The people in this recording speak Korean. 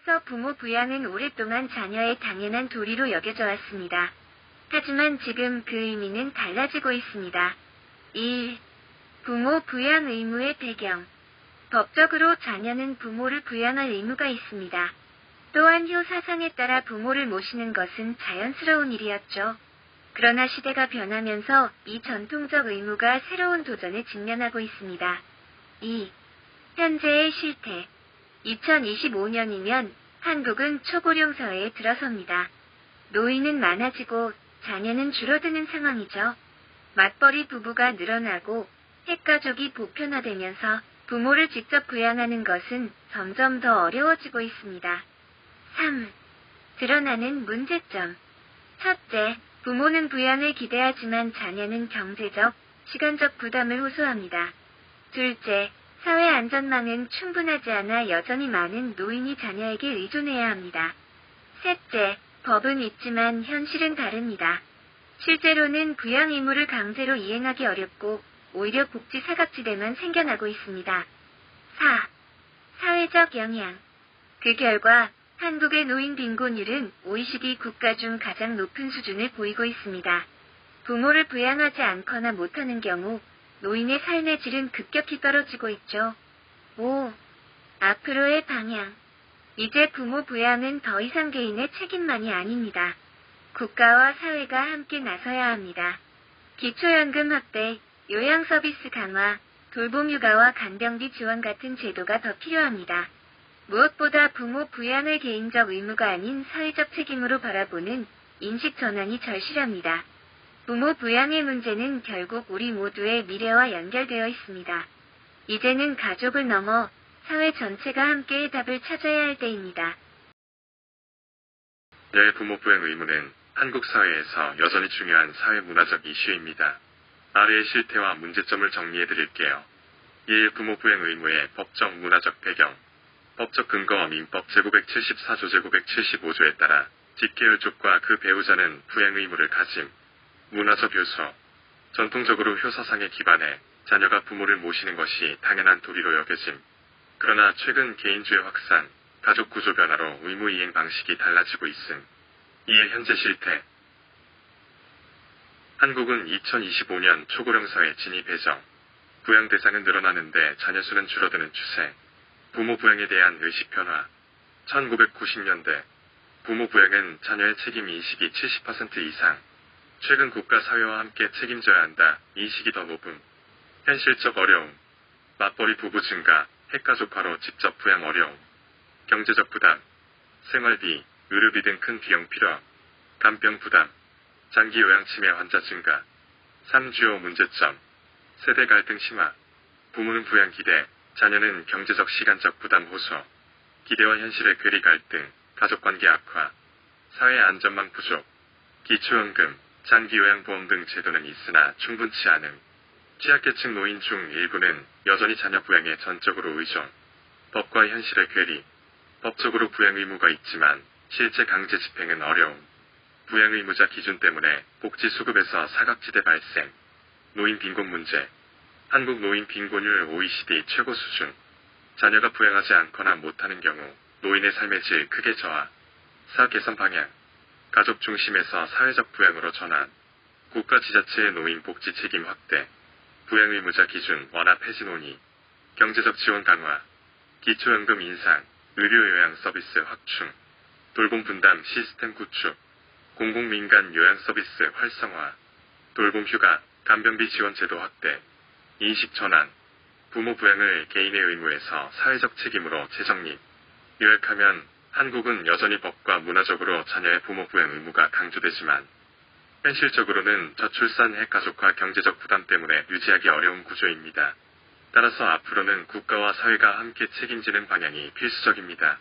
사회에서 부모 부양은 오랫동안 자녀의 당연한 도리로 여겨져 왔습니다. 하지만 지금 그 의미는 달라지고 있습니다. 1. 부모 부양 의무의 배경. 법적으로 자녀는 부모를 부양할 의무가 있습니다. 또한 효 사상에 따라 부모를 모시는 것은 자연스러운 일이었죠. 그러나 시대가 변하면서 이 전통적 의무가 새로운 도전에 직면하고 있습니다. 2. 현재의 실태. 2025년이면 한국은 초고령 사회에 들어섭니다. 노인은 많아지고 자녀는 줄어드는 상황이죠. 맞벌이 부부가 늘어나고 핵가족이 보편화되면서 부모를 직접 부양하는 것은 점점 더 어려워지고 있습니다. 3. 드러나는 문제점. 첫째, 부모는 부양을 기대하지만 자녀는 경제적, 시간적 부담을 호소합니다. 둘째, 사회 안전망은 충분하지 않아 여전히 많은 노인이 자녀에게 의존해야 합니다. 셋째, 법은 있지만 현실은 다릅니다. 실제로는 부양 의무를 강제로 이행하기 어렵고 오히려 복지 사각지대만 생겨나고 있습니다. 4. 사회적 영향. 그 결과 한국의 노인 빈곤율은 OECD 국가 중 가장 높은 수준을 보이고 있습니다. 부모를 부양하지 않거나 못하는 경우 노인의 삶의 질은 급격히 떨어지고 있죠. 5. 앞으로의 방향. 이제 부모 부양은 더 이상 개인의 책임만이 아닙니다. 국가와 사회가 함께 나서야 합니다. 기초연금 확대, 요양 서비스 강화, 돌봄 육아와 간병비 지원 같은 제도가 더 필요합니다. 무엇보다 부모 부양을 개인적 의무가 아닌 사회적 책임으로 바라보는 인식 전환이 절실합니다. 부모 부양의 문제는 결국 우리 모두의 미래와 연결되어 있습니다. 이제는 가족을 넘어 사회 전체가 함께 해답을 찾아야 할 때입니다. 자녀의 부모 부양 의무는 한국 사회에서 여전히 중요한 사회 문화적 이슈입니다. 아래의 실태와 문제점을 정리해드릴게요. 1. 부모 부양 의무의 법적 문화적 배경. 법적 근거 민법 제974조 제975조에 따라 직계혈족과 그 배우자는 부양 의무를 가짐. 문화적 요소. 전통적으로 효사상에 기반해 자녀가 부모를 모시는 것이 당연한 도리로 여겨짐. 그러나 최근 개인주의 확산, 가족 구조 변화로 의무 이행 방식이 달라지고 있음. 이에 현재 실태. 한국은 2025년 초고령 사회 진입 예정. 부양 대상은 늘어나는데 자녀 수는 줄어드는 추세. 부모 부양에 대한 의식 변화. 1990년대 부모 부양은 자녀의 책임 인식이 70% 이상. 최근 국가 사회와 함께 책임져야 한다. 인식이 더 높음. 현실적 어려움. 맞벌이 부부 증가, 핵가족화로 직접 부양 어려움. 경제적 부담. 생활비, 의료비 등 큰 비용 필요. 간병 부담. 장기 요양 치매 환자 증가. 3. 주요 문제점. 세대 갈등 심화. 부모는 부양 기대, 자녀는 경제적 시간적 부담 호소. 기대와 현실의 괴리 갈등, 가족관계 악화. 사회 안전망 부족. 기초연금, 장기요양보험 등 제도는 있으나 충분치 않음. 취약계층 노인 중 일부는 여전히 자녀 부양에 전적으로 의존. 법과 현실의 괴리. 법적으로 부양 의무가 있지만 실제 강제 집행은 어려움. 부양 의무자 기준 때문에 복지 수급에서 사각지대 발생. 노인 빈곤 문제. 한국 노인 빈곤율 OECD 최고 수준. 자녀가 부양하지 않거나 못하는 경우 노인의 삶의 질 크게 저하. 사업 개선 방향. 가족 중심에서 사회적 부양으로 전환. 국가 지자체의 노인 복지 책임 확대. 부양 의무자 기준 완화 폐지 논의. 경제적 지원 강화. 기초연금 인상. 의료 요양 서비스 확충. 돌봄 분담 시스템 구축. 공공민간 요양 서비스 활성화. 돌봄 휴가, 간병비 지원 제도 확대. 인식 전환. 부모 부양을 개인의 의무에서 사회적 책임으로 재정립. 요약하면 한국은 여전히 법과 문화적으로 자녀의 부모 부양 의무가 강조되지만 현실적으로는 저출산 핵가족화 경제적 부담 때문에 유지하기 어려운 구조입니다. 따라서 앞으로는 국가와 사회가 함께 책임지는 방향이 필수적입니다.